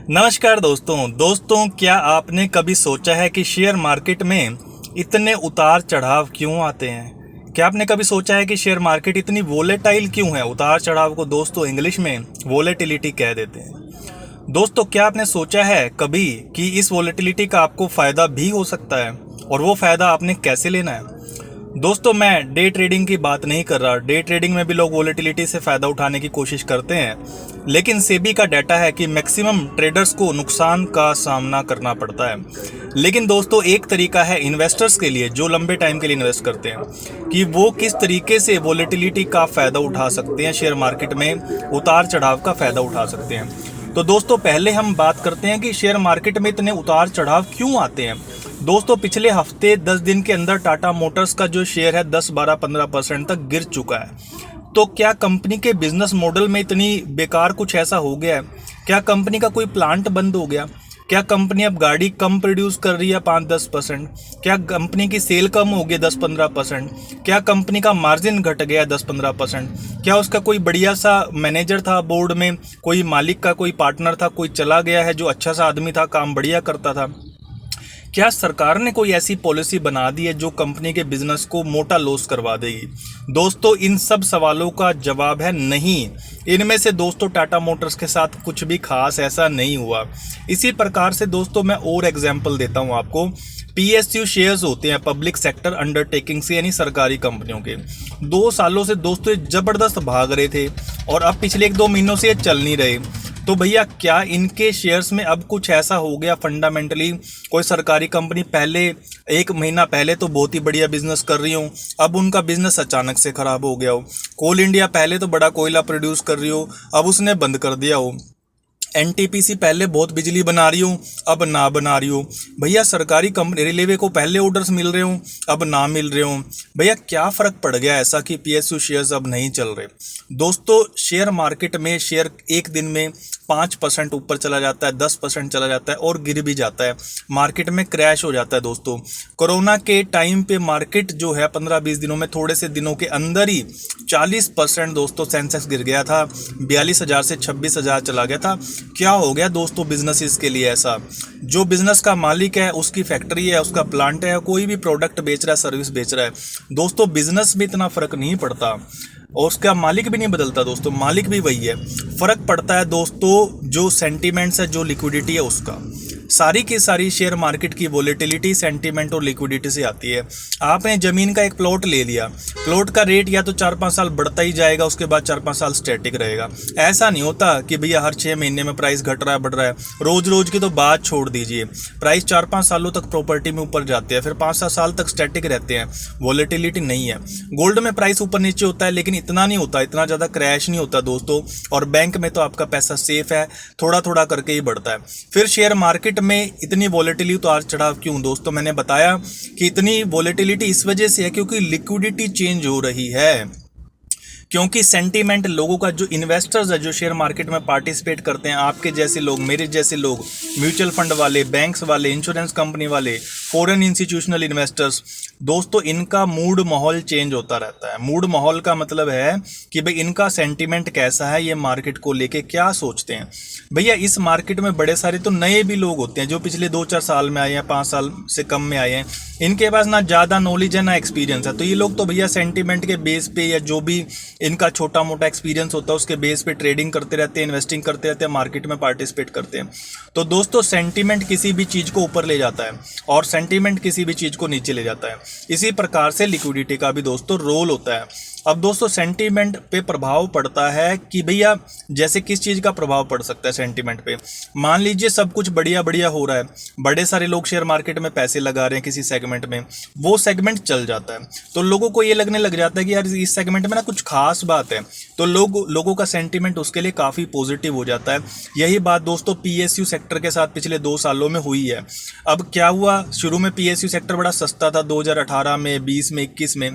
नमस्कार दोस्तों, क्या आपने कभी सोचा है कि शेयर मार्केट में इतने उतार चढ़ाव क्यों आते हैं? क्या आपने कभी सोचा है कि शेयर मार्केट इतनी वोलेटाइल क्यों है? उतार चढ़ाव को दोस्तों इंग्लिश में वोलेटिलिटी कह देते हैं। दोस्तों, क्या आपने सोचा है कभी कि इस वोलेटिलिटी का आपको फ़ायदा भी हो सकता है और वो फ़ायदा आपने कैसे लेना है? दोस्तों, मैं डे ट्रेडिंग की बात नहीं कर रहा। डे ट्रेडिंग में भी लोग वोलेटिलिटी से फ़ायदा उठाने की कोशिश करते हैं, लेकिन सेबी का डाटा है कि मैक्सिमम ट्रेडर्स को नुकसान का सामना करना पड़ता है। लेकिन दोस्तों, एक तरीका है इन्वेस्टर्स के लिए जो लंबे टाइम के लिए इन्वेस्ट करते हैं कि वो किस तरीके से वोलेटिलिटी का फ़ायदा उठा सकते हैं, शेयर मार्केट में उतार चढ़ाव का फ़ायदा उठा सकते हैं। तो दोस्तों, पहले हम बात करते हैं कि शेयर मार्केट में इतने उतार चढ़ाव क्यों आते हैं। दोस्तों, पिछले हफ्ते 10 दिन के अंदर टाटा मोटर्स का जो शेयर है 10, 12, 15% तक गिर चुका है। तो क्या कंपनी के बिजनेस मॉडल में इतनी बेकार कुछ ऐसा हो गया है? क्या कंपनी का कोई प्लांट बंद हो गया? क्या कंपनी अब गाड़ी कम प्रोड्यूस कर रही है 5-10%? क्या कंपनी की सेल कम हो गई 10-15%? क्या कंपनी का मार्जिन घट गया 10-15%? क्या उसका कोई बढ़िया सा मैनेजर था बोर्ड में, कोई मालिक का कोई पार्टनर था, कोई चला गया है जो अच्छा सा आदमी था, काम बढ़िया करता था? क्या सरकार ने कोई ऐसी पॉलिसी बना दी है जो कंपनी के बिजनेस को मोटा लॉस करवा देगी? दोस्तों, इन सब सवालों का जवाब है नहीं। इनमें से दोस्तों टाटा मोटर्स के साथ कुछ भी खास ऐसा नहीं हुआ। इसी प्रकार से दोस्तों मैं और एग्जांपल देता हूं आपको। पीएसयू शेयर्स होते हैं पब्लिक सेक्टर अंडरटेकिंग से, यानी सरकारी कंपनियों के। 2 सालों से दोस्तों ये जबरदस्त भाग रहे थे और अब पिछले 1-2 महीनों से ये चल नहीं रहे। तो भैया, क्या इनके शेयर्स में अब कुछ ऐसा हो गया फंडामेंटली? कोई सरकारी कंपनी पहले 1 महीना पहले तो बहुत ही बढ़िया बिजनेस कर रही हो, अब उनका बिजनेस अचानक से खराब हो गया हो। कोल इंडिया पहले तो बड़ा कोयला प्रोड्यूस कर रही हो, अब उसने बंद कर दिया हो। एनटीपीसी पहले बहुत बिजली बना रही हो, अब ना बना रही हो। भैया, सरकारी कंपनी रेलवे को पहले ऑर्डर्स मिल रहे हो, अब ना मिल रहे हो। भैया, क्या फ़र्क पड़ गया ऐसा कि पीएसयू शेयर्स अब नहीं चल रहे? दोस्तों, शेयर मार्केट में शेयर एक दिन में 5% ऊपर चला जाता है, 10% चला जाता है और गिर भी जाता है। मार्केट में क्रैश हो जाता है। दोस्तों, कोरोना के टाइम पे मार्केट जो है 15-20 दिनों में, थोड़े से दिनों के अंदर ही 40% दोस्तों सेंसेक्स गिर गया था, 42,000 से 26,000 चला गया था। क्या हो गया दोस्तों बिजनेस के लिए ऐसा? जो बिजनेस का मालिक है, उसकी फैक्ट्री है, उसका प्लांट है, कोई भी प्रोडक्ट बेच रहा है, सर्विस बेच रहा है, दोस्तों बिजनेस में इतना फर्क नहीं पड़ता और उसका मालिक भी नहीं बदलता। दोस्तों, मालिक भी वही है। फर्क पड़ता है दोस्तों जो सेंटीमेंट्स है, जो लिक्विडिटी है उसका। सारी की सारी शेयर मार्केट की वोलेटिलिटी सेंटीमेंट और लिक्विडिटी से आती है। आपने ज़मीन का एक प्लॉट ले लिया, प्लॉट का रेट या तो 4-5 साल बढ़ता ही जाएगा, उसके बाद 4-5 साल स्टैटिक रहेगा। ऐसा नहीं होता कि भैया हर 6 महीने में प्राइस घट रहा है, बढ़ रहा है। रोज रोज की तो बात छोड़ दीजिए, प्राइस 4-5 सालों तक प्रॉपर्टी में ऊपर जाते हैं, फिर 5-7 साल तक स्टैटिक रहते हैं। वोलेटिलिटी नहीं है। गोल्ड में प्राइस ऊपर नीचे होता है, लेकिन इतना नहीं होता, इतना ज़्यादा क्रैश नहीं होता दोस्तों। और बैंक में तो आपका पैसा सेफ है, थोड़ा थोड़ा करके ही बढ़ता है। फिर शेयर मार्केट में इतनी वोलेटिलिटी उतार चढ़ाव क्यों? दोस्तों, मैंने बताया कि इतनी वोलेटिलिटी इस वजह से है क्योंकि लिक्विडिटी चेंज हो रही है, क्योंकि सेंटीमेंट लोगों का, जो इन्वेस्टर्स है, जो शेयर मार्केट में पार्टिसिपेट करते हैं, आपके जैसे लोग, मेरे जैसे लोग, म्यूचुअल फंड वाले, बैंक्स वाले, इंश्योरेंस कंपनी वाले, फॉरेन इंस्टीट्यूशनल इन्वेस्टर्स, दोस्तों इनका मूड माहौल चेंज होता रहता है। मूड माहौल का मतलब है कि भाई इनका सेंटीमेंट कैसा है, ये मार्केट को लेके क्या सोचते हैं। भैया, इस मार्केट में बड़े सारे तो नए भी लोग होते हैं जो पिछले 2-4 साल में आए हैं, 5 साल से कम में आए हैं। इनके पास ना ज़्यादा नॉलेज है ना एक्सपीरियंस है, तो ये लोग तो भैया सेंटीमेंट के बेस पे या जो भी इनका छोटा मोटा एक्सपीरियंस होता है उसके बेस पे ट्रेडिंग करते रहते हैं, इन्वेस्टिंग करते रहते हैं, मार्केट में पार्टिसिपेट करते हैं। तो दोस्तों, सेंटीमेंट किसी भी चीज़ को ऊपर ले जाता है और सेंटीमेंट किसी भी चीज़ को नीचे ले जाता है। इसी प्रकार से लिक्विडिटी का भी दोस्तों रोल होता है। अब दोस्तों, सेंटीमेंट पे प्रभाव पड़ता है कि भैया जैसे किस चीज़ का प्रभाव पड़ सकता है सेंटीमेंट पे। मान लीजिए सब कुछ बढ़िया बढ़िया हो रहा है, बड़े सारे लोग शेयर मार्केट में पैसे लगा रहे हैं किसी सेगमेंट में, वो सेगमेंट चल जाता है तो लोगों को ये लगने लग जाता है कि यार इस सेगमेंट में ना कुछ खास बात है, तो लोगों का सेंटीमेंट उसके लिए काफ़ी पॉजिटिव हो जाता है। यही बात दोस्तों पीएसयू सेक्टर के साथ पिछले 2 सालों में हुई है। अब क्या हुआ, शुरू में पीएसयू सेक्टर बड़ा सस्ता था 2018 में, 20 में, 21 में।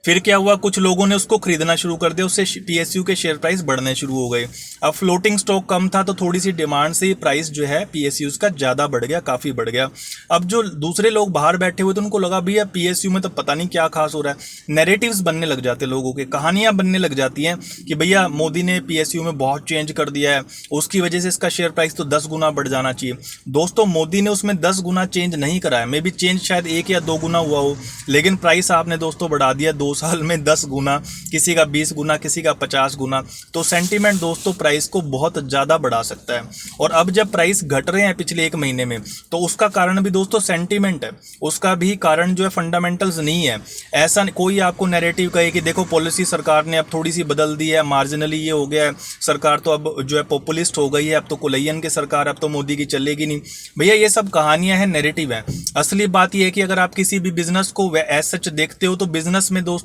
फिर क्या हुआ, कुछ लोगों ने उसको खरीदना शुरू कर दिया, उससे पीएसयू के शेयर प्राइस बढ़ने शुरू हो गए। अब फ्लोटिंग स्टॉक कम था तो थोड़ी सी डिमांड से प्राइस जो है पीएसयूज का ज़्यादा बढ़ गया, काफ़ी बढ़ गया। अब जो दूसरे लोग बाहर बैठे हुए थे उनको लगा भैया पीएसयू में तो पता नहीं क्या खास हो रहा है, नैरेटिव्स बनने लग जाते लोगों के, कहानियां बनने लग जाती हैं कि भैया मोदी ने पीएसयू में बहुत चेंज कर दिया है, उसकी वजह से इसका शेयर प्राइस तो 10 गुना बढ़ जाना चाहिए। दोस्तों मोदी ने उसमें 10 गुना चेंज नहीं कराया, मे भी चेंज शायद 1 या 2 गुना हुआ हो, लेकिन प्राइस आपने दोस्तों बढ़ा दिया 2 साल में 10 गुना, किसी का 20 गुना, किसी का 50 गुना। तो सेंटीमेंट दोस्तों प्राइस को बहुत ज़्यादा बढ़ा सकता है। और अब जब प्राइस घट रहे हैं पिछले 1 महीने में, तो उसका कारण भी दोस्तों सेंटीमेंट है, उसका भी कारण जो है फंडामेंटल्स नहीं है। ऐसा कोई आपको नैरेटिव कहे कि देखो पॉलिसी सरकार ने अब थोड़ी सी बदल दी है, मार्जिनली ये हो गया है, सरकार तो अब जो है पॉपुलिस्ट हो गई है, अब तो कुलैयन की सरकार, अब तो मोदी की चलेगी नहीं। भैया ये सब कहानियां हैं, नैरेटिव है। असली बात यह है कि अगर आप किसी भी बिजनेस को एज सच देखते हो तो बिजनेस में दोस्तों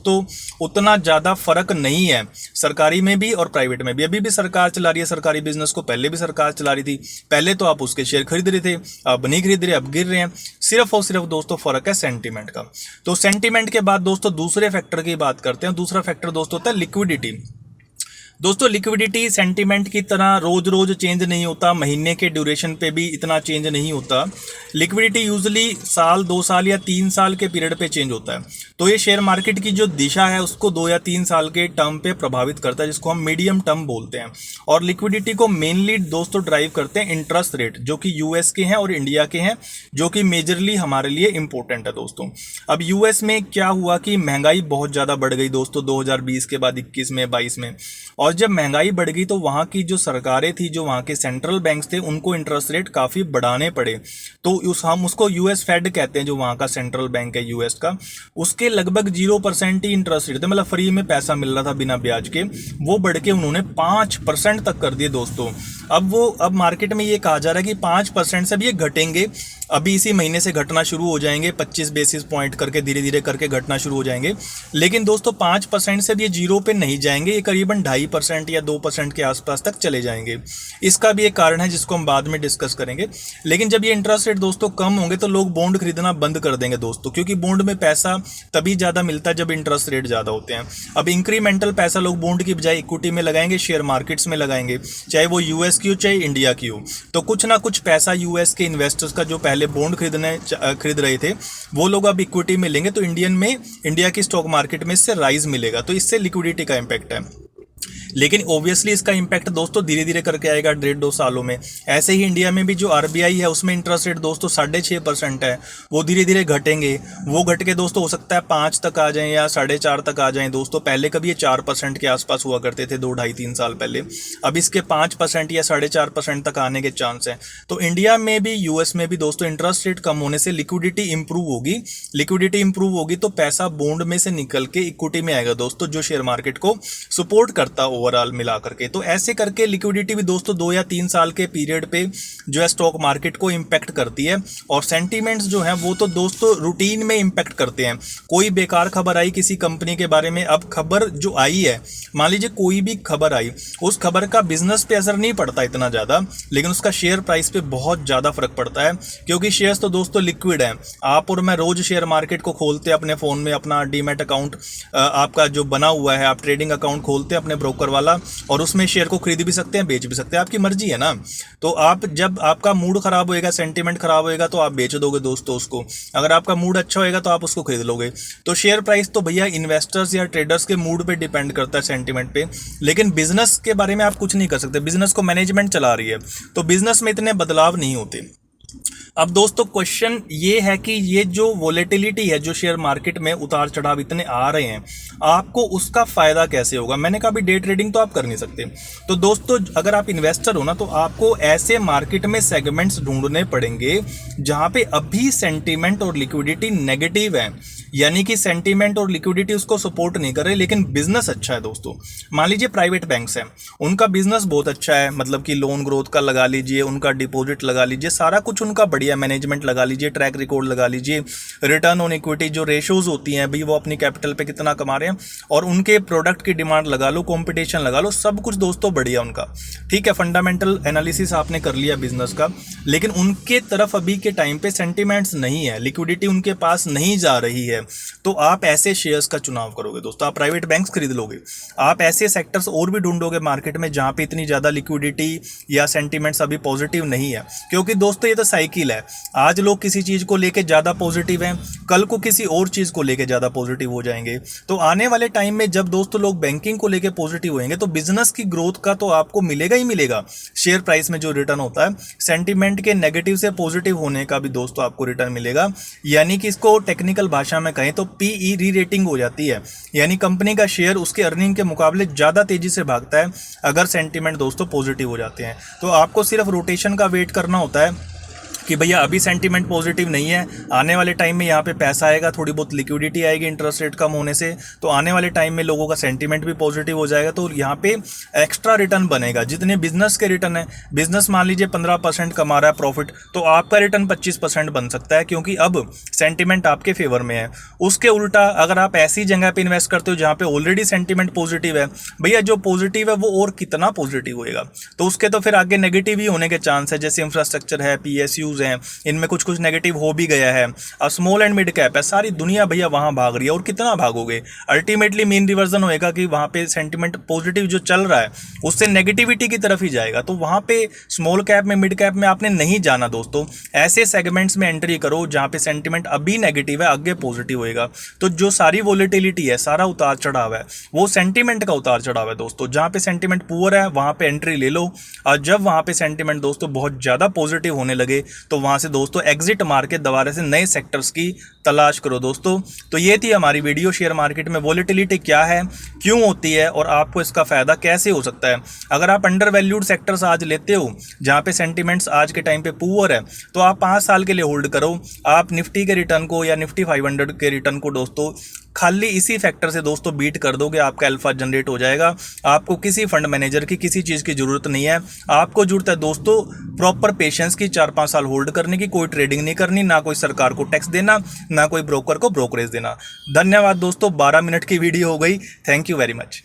उतना ज़्यादा फर्क नहीं है, सरकारी में भी और प्राइवेट में भी। अभी भी सरकार चला रही है सरकारी बिजनेस को, पहले भी सरकार चला रही थी, पहले तो आप उसके शेयर खरीद रहे थे, अब नहीं खरीद रहे, अब गिर रहे हैं। सिर्फ और सिर्फ दोस्तों फर्क है सेंटीमेंट का। तो सेंटीमेंट के बाद दोस्तों दूसरे फैक्टर की बात करते हैं। दूसरा फैक्टर दोस्तों होता है लिक्विडिटी। दोस्तों लिक्विडिटी सेंटीमेंट की तरह रोज रोज चेंज नहीं होता, महीने के ड्यूरेशन पे भी इतना चेंज नहीं होता। लिक्विडिटी यूजुअली साल, 2 साल या 3 साल के पीरियड पे चेंज होता है। तो ये शेयर मार्केट की जो दिशा है उसको 2 या 3 साल के टर्म पे प्रभावित करता है, जिसको हम मीडियम टर्म बोलते हैं। और लिक्विडिटी को मेनली दोस्तों ड्राइव करते हैं इंटरेस्ट रेट, जो कि यूएस के हैं और इंडिया के हैं, जो कि मेजरली हमारे लिए इंपॉर्टेंट है दोस्तों। अब यूएस में क्या हुआ कि महंगाई बहुत ज़्यादा बढ़ गई दोस्तों 2020 के बाद, 21 में, 22 में। और जब महंगाई बढ़ गई तो वहाँ की जो सरकारें थी, जो वहाँ के सेंट्रल बैंक्स थे, उनको इंटरेस्ट रेट काफ़ी बढ़ाने पड़े। तो हम उसको यूएस फेड कहते हैं, जो वहाँ का सेंट्रल बैंक है यूएस का, उसके लगभग 0% ही इंटरेस्ट रेट थे, मतलब फ्री में पैसा मिल रहा था बिना ब्याज के, वो बढ़ के उन्होंने 5% तक कर दिए दोस्तों। अब मार्केट में ये कहा जा रहा है कि 5% से अब ये घटेंगे, अभी इसी महीने से घटना शुरू हो जाएंगे, 25 बेसिस पॉइंट करके धीरे धीरे करके घटना शुरू हो जाएंगे। लेकिन दोस्तों 5% से भी ये 0 पे नहीं जाएंगे, ये करीबन 2.5% या 2% के आसपास तक चले जाएंगे। इसका भी एक कारण है जिसको हम बाद में डिस्कस करेंगे। लेकिन जब ये इंटरेस्ट रेट दोस्तों कम होंगे तो लोग बॉन्ड खरीदना बंद कर देंगे दोस्तों, क्योंकि बॉन्ड में पैसा तभी ज़्यादा मिलता है जब इंटरेस्ट रेट ज़्यादा होते हैं। अब इंक्रीमेंटल पैसा लोग बॉन्ड की बजाय इक्विटी में लगाएंगे, शेयर मार्केट्स में लगाएंगे, चाहे वो यूएस की हो चाहे इंडिया की हो। तो कुछ ना कुछ पैसा यूएस के इन्वेस्टर्स का, जो पहले बॉन्ड खरीद रहे थे, वो लोग अब इक्विटी में लेंगे, तो इंडिया की स्टॉक मार्केट में इससे राइज मिलेगा। तो इससे लिक्विडिटी का इंपैक्ट है। लेकिन ऑब्वियसली इसका इंपैक्ट दोस्तों धीरे धीरे करके आएगा 1.5-2 सालों में। ऐसे ही इंडिया में भी जो आरबीआई है उसमें इंटरेस्ट रेट दोस्तों 6.5% है, वो धीरे धीरे घटेंगे। वो घट के दोस्तों हो सकता है 5 तक आ जाएं या 4.5 तक आ जाएं दोस्तों। पहले कभी ये 4% के आसपास हुआ करते थे 2, 2.5, 3 साल पहले। अब इसके 5% या 4.5% तक आने के चांस हैं। तो इंडिया में भी यूएस में भी दोस्तों इंटरेस्ट रेट कम होने से लिक्विडिटी इंप्रूव होगी। लिक्विडिटी इंप्रूव होगी तो पैसा बॉन्ड में से निकल के इक्विटी में आएगा दोस्तों, जो शेयर मार्केट को सपोर्ट करता ओवरऑल मिला करके। तो ऐसे करके लिक्विडिटी भी दोस्तों 2 या 3 साल के पीरियड पे जो है स्टॉक मार्केट को इंपैक्ट करती है। और सेंटीमेंट्स जो हैं वो तो दोस्तों रूटीन में इंपैक्ट करते हैं। कोई बेकार खबर आई किसी कंपनी के बारे में, अब खबर जो आई है, मान लीजिए कोई भी खबर आई, उस खबर का बिजनेस पे असर नहीं पड़ता इतना ज़्यादा, लेकिन उसका शेयर प्राइस पे बहुत ज़्यादा फर्क पड़ता है, क्योंकि शेयर्स तो दोस्तों लिक्विड है। आप और मैं रोज शेयर मार्केट को खोलते हैं अपने फ़ोन में, अपना डीमैट अकाउंट आपका जो बना हुआ है, आप ट्रेडिंग अकाउंट खोलते हैं अपने ब्रोकर वाला, और उसमें शेयर को खरीद भी सकते हैं, बेच भी सकते हैं, आपकी मर्जी है ना। तो आप जब आपका मूड खराब होएगा, सेंटीमेंट खराब होएगा, तो आप बेच दोगे दोस्तों उसको। अगर आपका मूड अच्छा होएगा तो आप उसको खरीद लोगे। तो शेयर प्राइस तो भैया इन्वेस्टर्स या ट्रेडर्स के मूड पे डिपेंड करता है, सेंटीमेंट पे। लेकिन बिजनेस के बारे में आप कुछ नहीं कर सकते, बिजनेस को मैनेजमेंट चला रही है, तो बिजनेस में इतने बदलाव नहीं होते। अब दोस्तों क्वेश्चन ये है कि ये जो वोलेटिलिटी है, जो शेयर मार्केट में उतार चढ़ाव इतने आ रहे हैं, आपको उसका फायदा कैसे होगा। मैंने कहा भी डे ट्रेडिंग तो आप कर नहीं सकते। तो दोस्तों अगर आप इन्वेस्टर हो ना, तो आपको ऐसे मार्केट में सेगमेंट्स ढूंढने पड़ेंगे जहां पे अभी सेंटीमेंट और लिक्विडिटी नेगेटिव है, यानी कि सेंटीमेंट और लिक्विडिटी उसको सपोर्ट नहीं कर रहे, लेकिन बिजनेस अच्छा है दोस्तों। मान लीजिए प्राइवेट बैंक्स हैं, उनका बिजनेस बहुत अच्छा है, मतलब कि लोन ग्रोथ का लगा लीजिए, उनका डिपॉजिट लगा लीजिए, सारा कुछ उनका बढ़िया, मैनेजमेंट लगा लीजिए, ट्रैक रिकॉर्ड लगा लीजिए, रिटर्न ऑन इक्विटी जो रेशोज होती हैं भाई, वो अपनी कैपिटल पे कितना कमा रहे हैं, और उनके प्रोडक्ट की डिमांड लगा लो, कंपटीशन लगा लो, सब कुछ दोस्तों बढ़िया उनका। ठीक है, फंडामेंटल एनालिसिस आपने कर लिया बिजनेस का, लेकिन उनके तरफ अभी के टाइम पे सेंटीमेंट्स नहीं है, लिक्विडिटी उनके पास नहीं जा रही है। है, तो आप ऐसे शेयर्स का चुनाव करोगे दोस्तों। आप प्राइवेट बैंक्स खरीद लोगे, आप ऐसे सेक्टर्स और भी ढूंढोगे मार्केट में जहां पे इतनी ज़्यादा लिक्विडिटी या सेंटीमेंट्स अभी पॉजिटिव नहीं है। क्योंकि दोस्तों ये तो साइकिल है, आज लोग किसी चीज़ को लेके ज़्यादा पॉजिटिव हैं, कल को किसी और चीज़ को लेके ज़्यादा पॉजिटिव हो जाएंगे। तो आने वाले टाइम में जब दोस्तों लोग बैंकिंग को लेके पॉजिटिव होंगे तो बिजनेस की ग्रोथ का तो आपको मिलेगा ही मिलेगा। शेयर प्राइस में जो रिटर्न होता है, सेंटीमेंट के नेगेटिव से पॉजिटिव होने का भी दोस्तों आपको रिटर्न मिलेगा। यानी कि इसको टेक्निकल भाषा में कहें तो पीई री रेटिंग हो जाती है, यानी कंपनी का शेयर उसके अर्निंग के मुकाबले ज़्यादा तेजी से भागता है अगर सेंटीमेंट दोस्तों पॉजिटिव हो जाते हैं। तो आपको सिर्फ रोटेशन का वेट करना होता है कि भैया अभी सेंटीमेंट पॉजिटिव नहीं है, आने वाले टाइम में यहाँ पे पैसा आएगा, थोड़ी बहुत लिक्विडिटी आएगी इंटरेस्ट रेट कम होने से, तो आने वाले टाइम में लोगों का सेंटीमेंट भी पॉजिटिव हो जाएगा, तो यहाँ पे एक्स्ट्रा रिटर्न बनेगा। जितने बिजनेस के रिटर्न है, बिजनेस मान लीजिए 15% कमा रहा है प्रॉफिट, तो आपका रिटर्न 25% बन सकता है, क्योंकि अब सेंटीमेंट आपके फेवर में है। उसके उल्टा अगर आप ऐसी जगह पे इन्वेस्ट करते हो जहाँ पे ऑलरेडी सेंटीमेंट पॉजिटिव है, भैया जो पॉजिटिव है वो और कितना पॉजिटिव होएगा, तो उसके तो फिर आगे नेगेटिव ही होने के चांस है। जैसे इंफ्रास्ट्रक्चर है, PSUs हैं, इनमें कुछ कुछ नेगेटिव हो भी गया है। अब स्मॉल एंड मिड कैप है, सारी दुनिया भैया वहां भाग रही है, और कितना भागोगे, अल्टीमेटली मेन रिवर्जन होएगा कि वहां पे सेंटीमेंट पॉजिटिव जो चल रहा है उससे नेगेटिविटी की तरफ ही जाएगा। तो वहां पे स्मॉल कैप में, मिड कैप में आपने नहीं जाना दोस्तों, ऐसे सेगमेंट्स में एंट्री करो जहां पे सेंटीमेंट अभी नेगेटिव है, आगे पॉजिटिव होएगा। तो जो सारी वोलेटिलिटी है, सारा उतार चढ़ाव है, वो सेंटीमेंट का उतार चढ़ाव है दोस्तों। जहां पे सेंटीमेंट पुअर है वहां पे एंट्री ले लो, और जब वहां पे सेंटीमेंट दोस्तों बहुत ज्यादा पॉजिटिव होने लगे तो वहां से दोस्तों एग्जिट मार के दोबारा से नए सेक्टर्स की तलाश करो दोस्तों। तो ये थी हमारी वीडियो, शेयर मार्केट में वोलेटिलिटी क्या है, क्यों होती है, और आपको इसका फायदा कैसे हो सकता है। अगर आप अंडर वैल्यूड सेक्टर्स आज लेते हो जहां पे सेंटीमेंट्स आज के टाइम पे पुअर है, तो आप 5 साल के लिए होल्ड करो। आप निफ्टी के रिटर्न को या निफ्टी 500 के रिटर्न को दोस्तों खाली इसी फैक्टर से दोस्तों बीट कर दोगे, आपका अल्फा जनरेट हो जाएगा। आपको किसी फंड मैनेजर की, किसी चीज़ की जरूरत नहीं है। आपको जरूरत है दोस्तों प्रॉपर पेशेंस की, 4-5 साल होल्ड करने की। कोई ट्रेडिंग नहीं करनी, ना कोई सरकार को टैक्स देना, ना कोई ब्रोकर को ब्रोकरेज देना। धन्यवाद दोस्तों, 12 मिनट की वीडियो हो गई। Thank you very much.